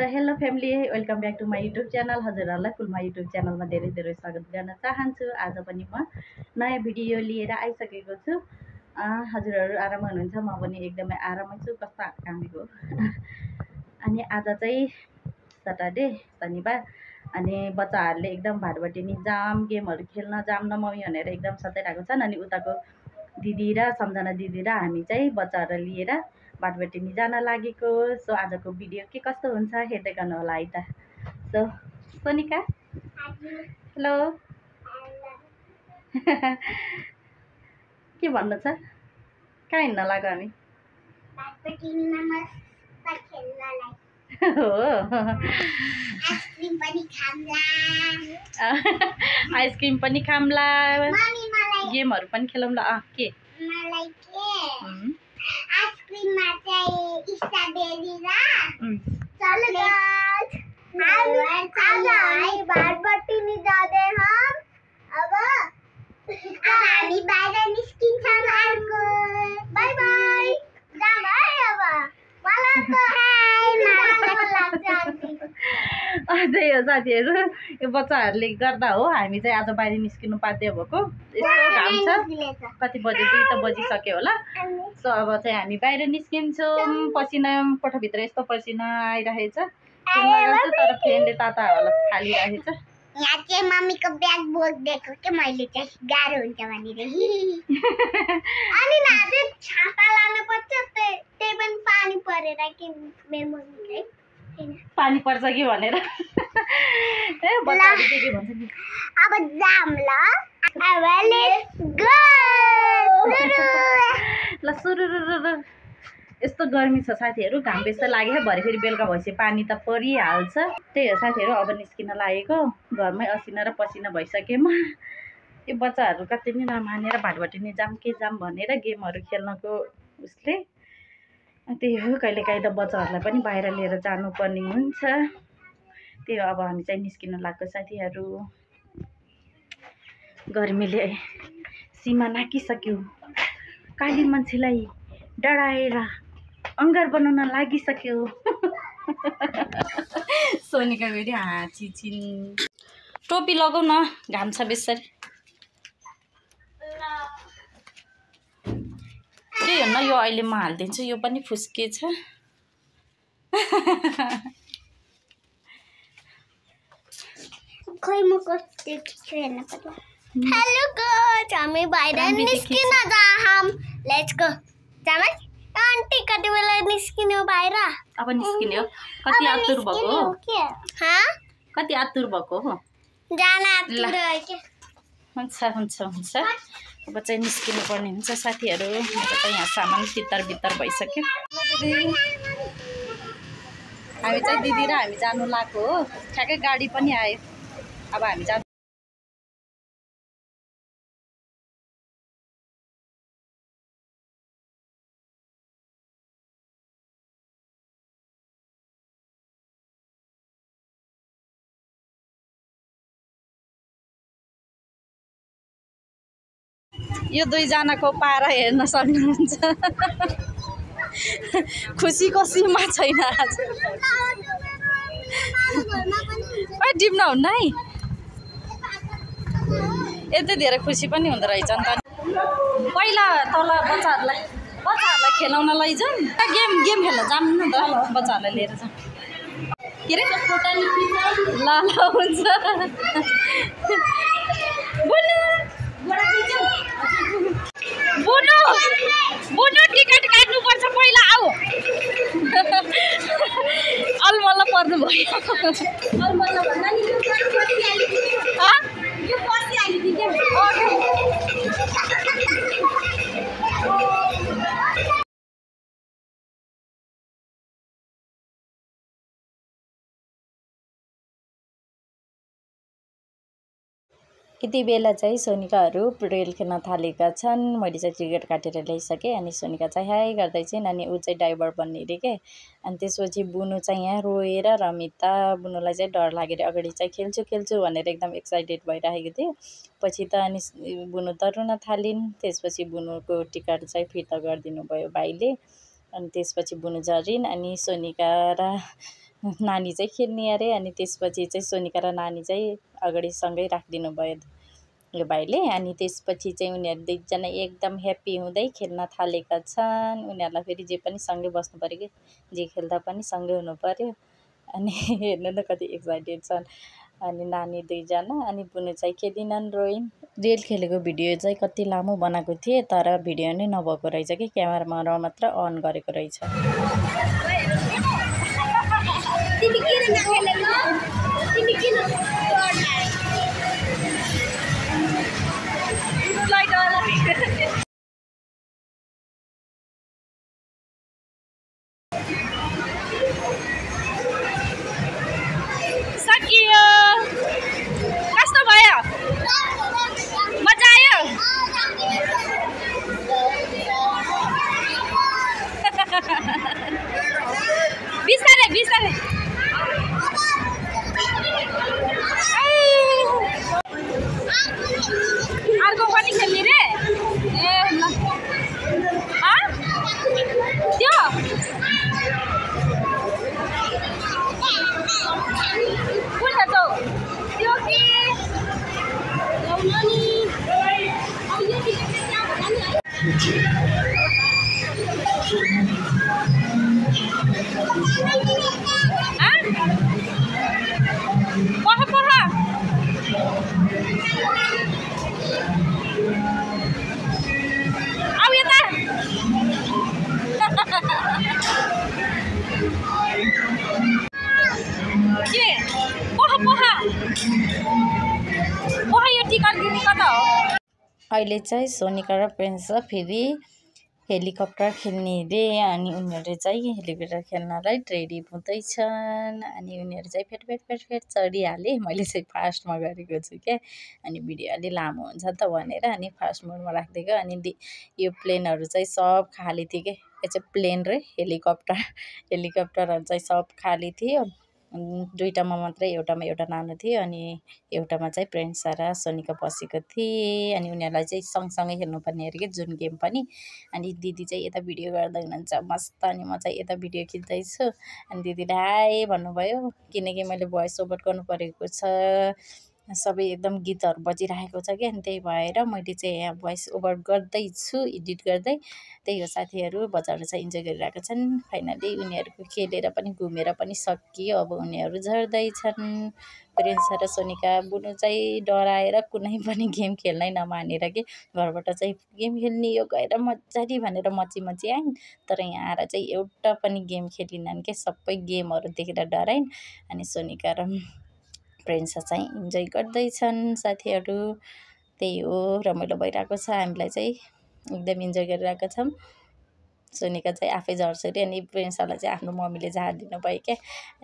So hello family, welcome back to my YouTube channel. हजुरहरूलाई कुलमा YouTube च्यानलमा धेरै धेरै स्वागत गर्न चाहन्छु। आज पनि म नयाँ भिडियो लिएर आइसकेको छु। हजुरहरू आराम हुनुहुन्छ? म पनि एकदमै आरामै छु। कस्तो कामेको अनि आज चाहिँ सटरडे शनिबार अनि बच्चाहरूले एकदम भाटबटिनी जाम गेमहरू खेल्न जाम न मम्मी भनेर एकदम सताइरहेको छन्। अनि उताको दिदी र सम्झना दिदी र हामी चाहिँ बच्चाहरू लिएर भाटबटिनी जान लागेको। सो आजको भिडियो के कस्तो हुन्छ हेर्दै गर्नु होला है त। सो सोनिका हेलो के भन्नु छ? कहाँ हिँड्न लाग्यो हामी? हो आइसक्रिम पनि खाम्ला, गेमहरू पनि खेलौँला। के आइसक्रिममा चाहिँ स्ट्रबेरी र चलो गाइस आज हामी भाटबटिनी जाँदैछौँ। अब हामी बाहिर निस्किन्छौँ। अर्को बाई बाई जाम है। अब मलाई त त्यही हो साथीहरू, यो बच्चाहरूले गर्दा हो हामी चाहिँ आज बाहिर निस्किनु बाध्य भएको। यस्तो घाम छ, कति बजे 2 त बजिसक्यो होला। सो अब चाहिँ हामी बाहिर निस्किन्छौँ। पसिना कोठाभित्र यस्तो पसिना आइरहेछ, तर फ्यानले ताता होला हालिरहेछ। यहाँ चाहिँ मम्मीको ब्याग बोकिदिएको के मैले चाहिँ गाह्रो हुन्छ भनेर। अनि नाथे छाता लानु पर्छ, त्यही पनि पानी परेर कि मेरो मम्मीले पानी पर्छ कि भनेर ए बच्चाहरूले के भन्छ नि। अब जाम ल। अब लेट्स गो। ल सुरु। यस्तो गर्मी छ साथीहरू, घाम बेसी लाग्यो। भरे फेरि बेलुका भएपछि पानी त परिहाल्छ। त्यही हो साथीहरू, अब निस्किन लागेको। घरमै असिना र पसिना भइसक्यो म। यो बच्चाहरू कति नै नमानेर भाटबटिनी जाम के जाम भनेर गेमहरू खेल्नको उसले। त्यही हो, कहिलेकाहीँ त बच्चाहरूलाई पनि बाहिर लिएर जानुपर्ने हुन्छ। त्यही हो, अब हामी चाहिँ निस्किन लाग्छ साथीहरू। गर्मीले सीमा नाकिसक्यो, काली मान्छेलाई डराएर अङ्गार बनाउन लागिसक्यो। सोनिका फेरि हाँचिन्छिन्। टोपी लगाउ न, घाम छ बेसरी। के हो न, यो अहिले म हालिदिन्छु। यो पनि फुस्के छ। खोइ म कस्तो छु हेर्न पर्छ। हेलो गाइस, हामी बाहिर निस्किन जाम। Let's go. जाम है आन्टी, कति बेला निस्किनु बाहिर? अब निस्किने हो। कति आतुर भएको हो? कति आतुर भएको हो? जान आतुर हो के? हुन्छ। अब चाहिँ निस्किनु पर्ने हुन्छ साथीहरू। मेरो त यहाँ सामान तितर भइसक्यो। हामी चाहिँ दिदी र हामी जानु लाग्यो हो। ठ्याक्कै गाडी पनि आयो। अब हामी जानु। यो दुईजनाको पारा हेर्न सक्नुहुन्छ। खुसीको सीमा छैन आज। टिप्न हुन्न है, यति धेरै खुसी पनि हुँदो रहेछ नि त। पहिला तल बच्चाहरूलाई खेलाउन लैजाउँ। गेम खेल्न जाऊँ न त, बच्चाहरूलाई लिएर जाऊँ। के अरे ल हुन्छ। बुनु टिकट काट्नुपर्छ पहिला। आऊ अलमल्ल पर्नु भयो। यति बेला चाहिँ सोनिकाहरू रेल खेल्न थालेका छन्। मैले चाहिँ टिकट काटेर ल्याइसकेँ। अनि सोनिका चाहिँ हाई गर्दै चाहिँ अनि ऊ चाहिँ ड्राइभर बन्ने अरे के। अनि त्यसपछि बुनु चाहिँ यहाँ रोएर रमिता बुनुलाई चाहिँ डर लागेर अगाडि चाहिँ खेल्छु भनेर एकदम एक्साइटेड भइरहेको थियो। पछि त अनि बुनु त रुन थालिन्। त्यसपछि बुनुको टिकट चाहिँ फिर्ता गरिदिनु भयो भाइले। अनि त्यसपछि बुनु झरिन्। अनि सोनिका र नानी चाहिँ खेल्ने अरे। अनि त्यसपछि चाहिँ सोनिका र नानी चाहिँ अगाडि सँगै राखिदिनु भयो यो भाइले। अनि त्यसपछि चाहिँ उनीहरू दुईजना एकदम ह्याप्पी हुँदै खेल्न थालेका छन्। उनीहरूलाई फेरि जे पनि सँगै बस्नु पऱ्यो कि जे खेल्दा पनि सँगै हुनु पऱ्यो। अनि हेर्नु न कति एक्साइटेड छन्। अनि नानी दुईजना अनि बुनु चाहिँ खेलिनन्, रोइन्। रियल खेलेको भिडियो चाहिँ कति लामो बनाएको थिएँ तर भिडियो नै नभएको रहेछ कि क्यामेरामा मात्र अन गरेको रहेछ। सकियो। कस्तो भयो? मजा आयो? बिस्तारै बिस्तारै। अर्को पनि खेल्ने रे? ए ल त्यो कुन छ तँ? त्यो के आऊ यता। के यो टिकट दिने कता हो? अहिले चाहिँ सोनिका र प्रिन्स फेरि हेलिकप्टर खेल्ने रे। अनि उनीहरू चाहिँ हेलिकप्टर खेल्नलाई रेडी हुँदैछन्। अनि उनीहरू चाहिँ फेट चढिहाले। मैले चाहिँ फास्टमा गरेको छु क्या। अनि भिडियो अलि लामो हुन्छ त भनेर अनि फास्ट मोडमा राखिदिएको। अनि यो प्लेनहरू चाहिँ सब खाली थियो क्या। यो चाहिँ प्लेन रे हेलिकप्टरहरू चाहिँ सब खाली थियो। दुईटामा मात्रै एउटामा एउटा नानो थियो। अनि एउटामा चाहिँ प्रिन्स र सोनिका बसेको थिए। अनि उनीहरूलाई चाहिँ सँगसँगै खेल्नुपर्ने अरे कि जुन गेम पनि। अनि दिदी चाहिँ यता भिडियो गर्दै हुनुहुन्छ मस्त। अनि म चाहिँ यता भिडियो खिच्दैछु। अनि दिदीले हाई भन्नुभयो किनकि मैले भोइस ओभर गर्नु परेको छ। सबै एकदम गीतहरू बजिरहेको छ क्या। अनि त्यही भएर मैले चाहिँ यहाँ भोइस ओभर गर्दैछु एडिट गर्दै। त्यही हो साथीहरू बजाएर चाहिँ इन्जोय गरिरहेको छन्। फाइनली उनीहरूको खेलेर पनि घुमेर पनि सकियो। अब उनीहरू झर्दैछन्। प्रिन्स र सोनिका। बुनु चाहिँ डराएर कुनै पनि गेम खेल्नै नमानेर कि घरबाट चाहिँ गेम खेल्ने यो गएर मजाले भनेर मची आइन्। तर यहाँ आएर चाहिँ एउटा पनि गेम खेलिनन् के। सबै गेमहरू देखेर डराइन्। अनि सोनिका र प्रिन्स चाहिँ इन्जोय गर्दैछन् साथीहरू। त्यही हो रमाइलो भइरहेको छ। हामीलाई चाहिँ एकदम इन्जोय गरिरहेको छौँ। सोनिका चाहिँ आफै झर्छ अरे। अनि प्रिन्सलाई चाहिँ आफ्नो मम्मीले झारिदिनु भयो क्या।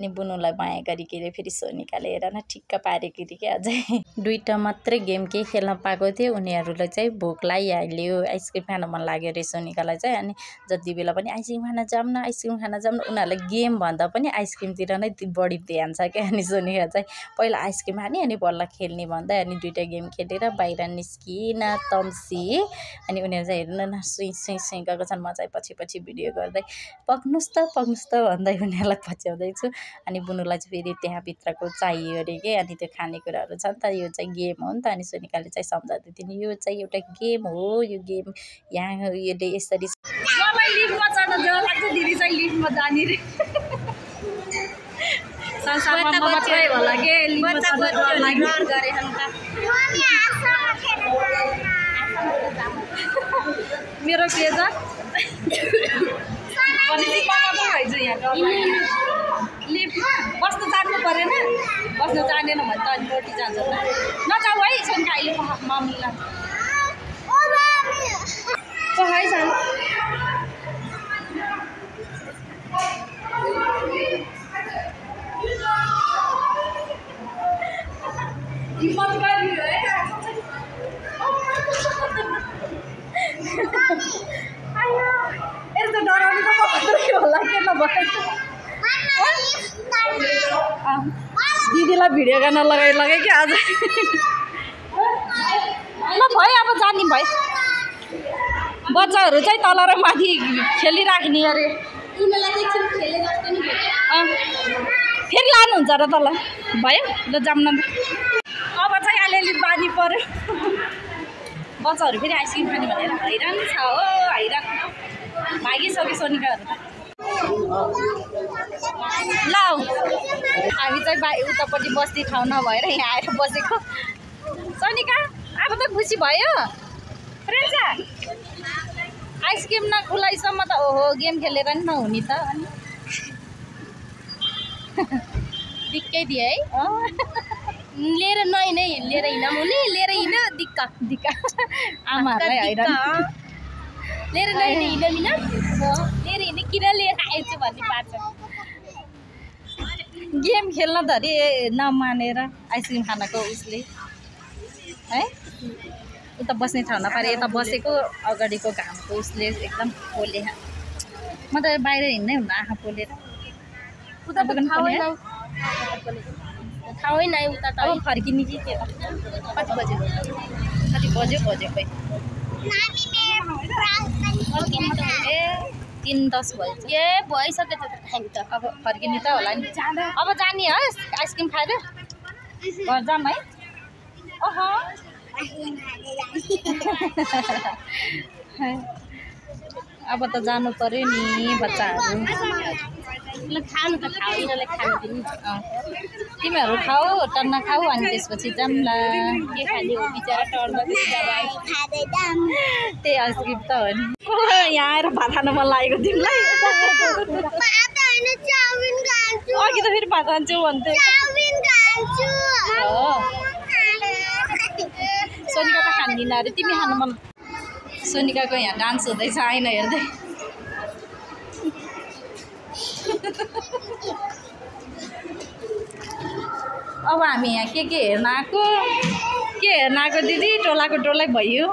अनि बुनुलाई माया गरिकन फेरि सोनिकाले हेर न ठिक्क पारेकरी क्या। अझै दुईवटा मात्रै गेम के खेल्न पाएको थियो। उनीहरूलाई चाहिँ भोक लागिहाल्यो। आइसक्रिम खान मन लाग्यो अरे सोनिकालाई चाहिँ। अनि जति बेला पनि आइसक्रिम खान जाऊँ न उनीहरूलाई गेम भन्दा पनि आइसक्रिमतिर नै बढी ध्यान छ क्या। अनि सोनिका चाहिँ पहिला आइसक्रिम खाने अनि बल्ल खेल्ने भन्दै अनि दुईवटा गेम खेलेर बाहिर निस्किन तम्सिए। अनि उनीहरू चाहिँ हेर्नु न सुई गएको छन्। म चाहिँ पछि भिडियो गर्दै पक्नुस् त भन्दै उनीहरूलाई पछ्याउँदैछु। अनि बुनुलाई चाहिँ फेरि त्यहाँभित्रको चाहियो अरे के। अनि त्यो खानेकुराहरू छ नि त यो चाहिँ गेम हो नि त। अनि सोनिकाले चाहिँ सम्झाउँदै थिइन् यो चाहिँ एउटा गेम हो। यो गेम यहाँ यसले यसरी मलाई लिफ्टमा चढ्न डर लाग्छ। दिदी चाहिँ लिफ्टमा जाने रे। संसारमा मात्रै होला के लिफ्टमा चढ्न डर लाग्छ। मेरो के छ लिफ्टमा बस्नु जान्नु परेन। बस्नु जानेन भने त अनि रोटी जान्छ नजाऊ है सोनिका। अहिले मम्मीलाई पखाइ छ। यस्तो डराउनु त पक्कै होला के दिदीलाई भिडियो गर्न लगाइ क्या आज। ल भयो अब जाने भयो। बच्चाहरू चाहिँ तल र माथि खेलिराख्ने अरे। लानुहुन्छ र तल भयो ल जाऊँ न अब चाहिँ अलिअलि बानी पर्यो बच्चाहरू फेरि आइसक्रिम खाने भनेर हैरान छ हो हैरान भागिसक्यो सोनिकाहरू ल हामी चाहिँ उतापट्टि बस्ती ठाउँ नभएर यहाँ आएर बसेको सोनिका अब त खुसी भयो प्रेन्जा आइसक्रिम नखुलाइसम्म त ओहो गेम खेलेर नि नहुने त अनि दिक्कै दिए है लिएर नै लिएर हिँड्ने लिएर हिँड्न दिक्क दिक्क आमाहरूलाई हैरान लिएर नै हिँड्न मिन लिएर हिँड्ने किन लिएर आएछु भन्ने पार्छ गेम खेल्न धरि नमानेर आइसक्रिम खानको उसले है उता बस्ने ठाउँ नपारे यता बसेको अगाडिको घामको उसले एकदम पोले म त बाहिर हिँड्नै हुन्न आँखा पोलेर उता थाहै नै उता त अब फर्किने कि के त कति बज्यो बजेकै ए 3:10 भयो ए भइसक्यो त टाइम त अब फर्किने त होला नि अब जाने है आइसक्रिम खाएर घर जाऊँ है ओहो अब त जानु पर्यो नि बच्चाहरू ल खानु त खाऊ यिनीहरूलाई खानु दिनु तिमीहरू खाऊ टन्न खाऊ अनि त्यसपछि जाम्ला के खाने हो बिचरा टर्न त्यही आइसक्रिम त हो नि यहाँ आएर भात खानु मन लागेको तिमीलाई अघि त फेरि भात खान्छु भन्थ्यो सोनिका त खान्दिन अरे तिमी खानु मन सोनिकाको यहाँ डान्स हुँदैछ आइन हेर्दै अब हामी यहाँ के हेर्न आएको दिदी टोलाको टोलै भयो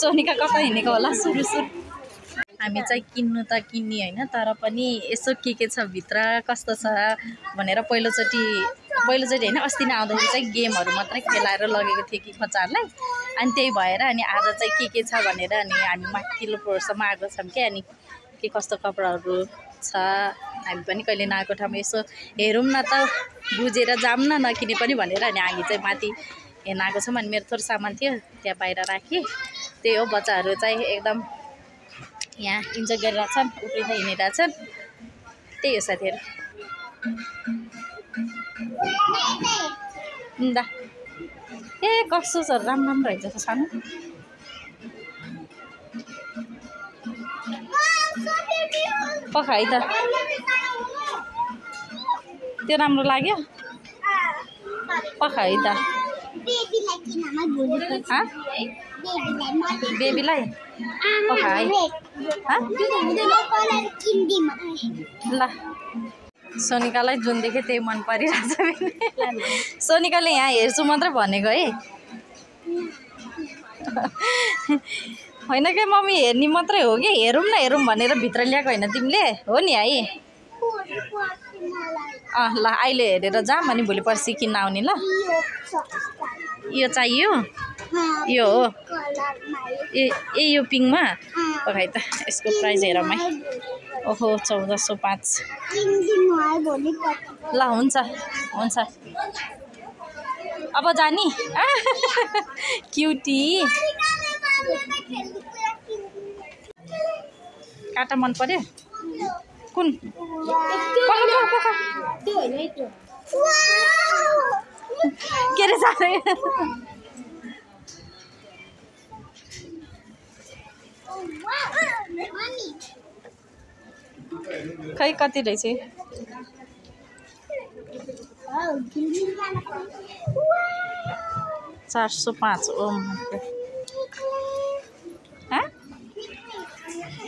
सोनिका कता हिँडेको होला सुरु हामी चाहिँ किन्नु त किन्ने होइन तर पनि यसो के छ भित्र कस्तो छ भनेर पहिलोचोटि होइन अस्ति नै आउँदाखेरि चाहिँ गेमहरू मात्रै खेलाएर लगेको थियो कि बच्चाहरूलाई अनि त्यही भएर अनि आज चाहिँ के छ भनेर अनि हामी माथिल्लो फ्लोरसम्म आएको छौँ क्या अनि के कस्तो कपडाहरू छ हामी पनि कहिले नआएको ठाउँमा यसो हेरौँ न त बुझेर जाऊँ न नकिने पनि भनेर अनि हामी चाहिँ माथि हेर्न आएको छौँ अनि मेरो थोरै सामान थियो त्यहाँ बाहिर राखेँ त्यही हो बच्चाहरू चाहिँ एकदम यहाँ इन्जोय गरिरहेछन् उफ्रिँदै हिँडिरहेछन् त्यही हो साथीहरू ल ए कस्तो छ राम्रो रहेछ त सानो पखा है त त्यो राम्रो लाग्यो पखा है त बेबीलाई पखा है ल सोनिकालाई जुन देखेँ त्यही मन परिरहेछ सोनिकाले यहाँ हेर्छु मात्रै भनेको है होइन कि मम्मी हेर्ने मात्रै हो कि हेरौँ न हेरौँ भनेर भित्र ल्याएको होइन तिमीले हो नि है ल अहिले हेरेर जाऊँ अनि भोलि पर्सि किन्न आउने ल यो चाहियो यो हो ए यो पिङमा पकाइ त यसको प्राइस हेरौँ है ओहो 1405 ल हुन्छ अब जानी क्युटी काटा मन पर्यो कुन के रे साह्रै खै कति रहेछ 405 ओम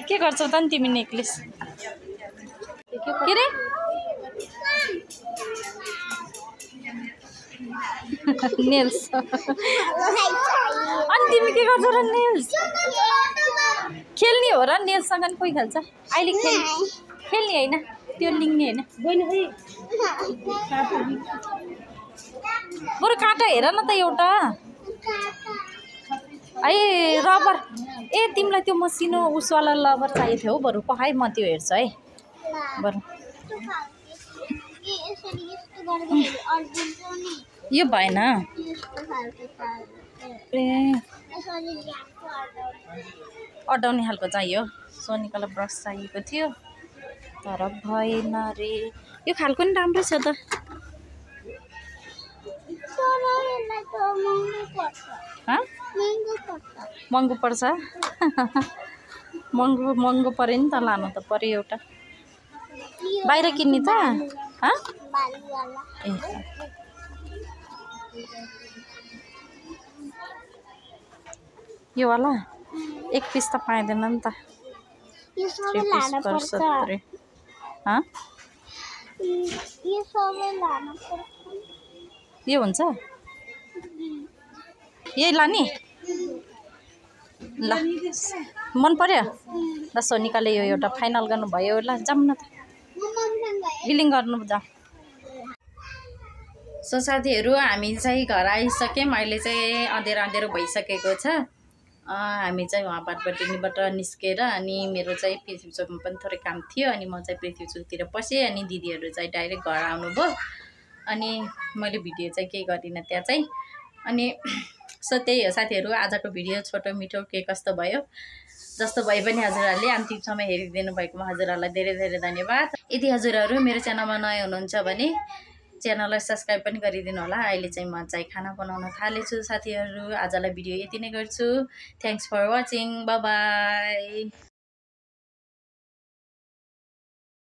के गर्छौ त नि तिमी नेक्लेस के रे नेल्स अनि तिमी के गर्छौ र नेल्स खेल्ने हो र नेल्ससँग नि कोही खेल्छ अहिले खेल्ने होइन त्यो लिङ्ने होइन बरु काँटा हेर न त एउटा ए रबर ए तिमीलाई त्यो मसिनो उसवाला रबर चाहिएको थियो हौ बरु पखाइ म त्यो हेर्छु है बरु यो भएन ए अड्याउने खालको चाहियो सोनिकालाई ब्रस चाहिएको थियो तर भएन रे यो खालको नि राम्रो छ त महँगो पर्छ महँगो पऱ्यो नि त लानु त पऱ्यो एउटा बाहिर किन्ने त ए यो वाला एक पिस त पाइँदैन नि त 3 पिस पर्छ रे यो हुन्छ यही लाने ल मन पर्यो ल सोनिकाले यो एउटा फाइनल गर्नुभयो ल जाऊँ न त बिलिङ गर्नु जा सो साथीहरू हामी चाहिँ घर आइसक्यौँ अहिले चाहिँ अँधेरो भइसकेको छ हामी चाहिँ वहाँ बाटबाट निस्केर अनि मेरो चाहिँ पृथ्वी चोकमा पनि थोरै काम थियो अनि म चाहिँ पृथ्वी चोकतिर पसेँ अनि दिदीहरू चाहिँ डाइरेक्ट घर आउनुभयो अनि मैले भिडियो चाहिँ केही गरिनँ त्यहाँ चाहिँ अनि सो त्यही हो साथीहरू आजको भिडियो छोटो मिठो के कस्तो भयो जस्तो भए पनि हजुरहरूले अन्तिमसम्म हेरिदिनु भएकोमा हजुरहरूलाई धेरै धेरै धन्यवाद यदि हजुरहरू मेरो च्यानलमा नयाँ हुनुहुन्छ भने च्यानललाई सब्सक्राइब पनि गरिदिनु होला अहिले चाहिँ म चाहिँ खाना बनाउन थालेछु साथीहरू आजलाई भिडियो यति नै गर्छु thanks for watching bye by